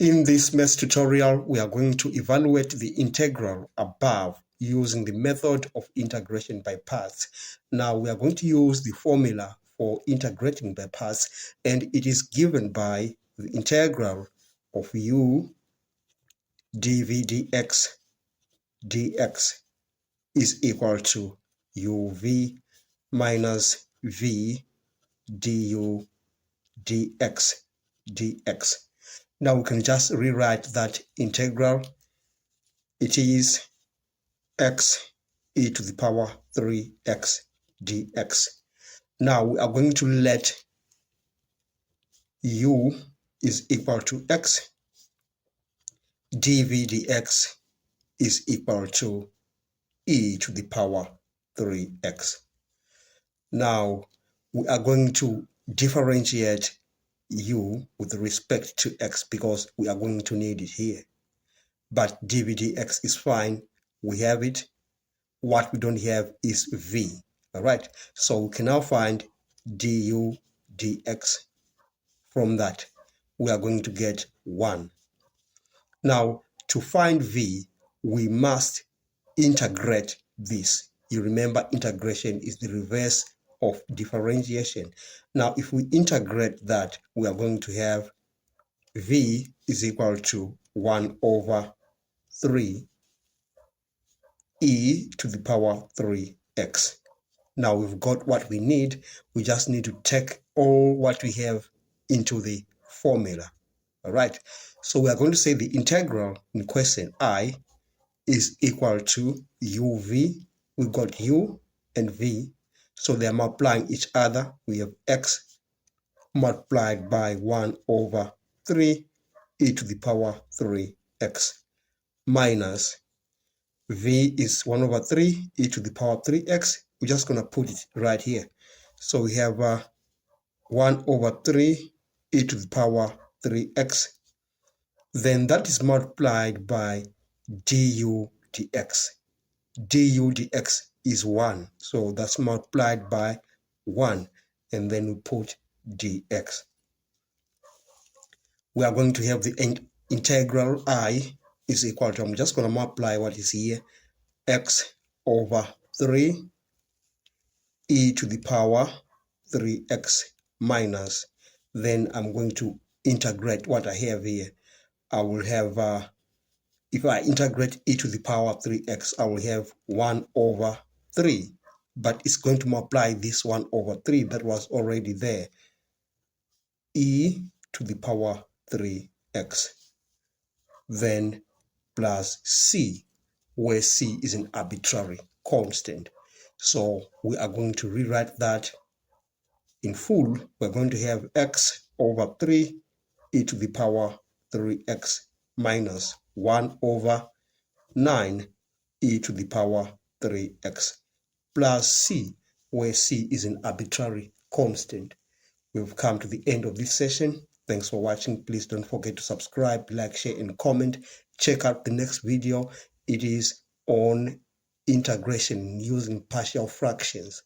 In this math tutorial, we are going to evaluate the integral above using the method of integration by parts. Now, we are going to use the formula for integrating by parts, and it is given by the integral of u dv dx is equal to uv minus v du dx. Now we can just rewrite that integral. It is x e to the power 3x dx. Now we are going to let u is equal to x, dv dx is equal to e to the power 3x. Now we are going to differentiate u with respect to x because we are going to need it here. But dv dx is fine. We have it. What we don't have is v. All right. So we can now find du dx. From that, we are going to get 1. Now, to find v, we must integrate this. You remember integration is the reverse of differentiation. Now, if we integrate that, we are going to have v is equal to 1 over 3 e to the power 3x. Now we've got what we need. We just need to take all what we have into the formula. All right. So we are going to say the integral in question I is equal to uv. We've got u and v. So they are multiplying each other. We have x multiplied by 1 over 3 e to the power 3x minus v is 1 over 3 e to the power 3x. We're just going to put it right here. So we have 1 over 3 e to the power 3x. Then that is multiplied by du dx. Du dx is 1. So that's multiplied by 1. And then we put dx. We are going to have the integral I is equal to, I'm just going to multiply what is here, x over 3 e to the power 3x minus, then I'm going to integrate what I have here. I will have, if I integrate e to the power 3x, I will have 1 over 3. But it's going to multiply this 1 over 3 that was already there. E to the power 3x. Then plus c, where c is an arbitrary constant. So we are going to rewrite that in full. We're going to have x over 3 e to the power 3x minus 1 over 9 e to the power 3x plus c, where c is an arbitrary constant. We've come to the end of this session. Thanks for watching. Please don't forget to subscribe, like, share, and comment. Check out the next video. It is on integration using partial fractions.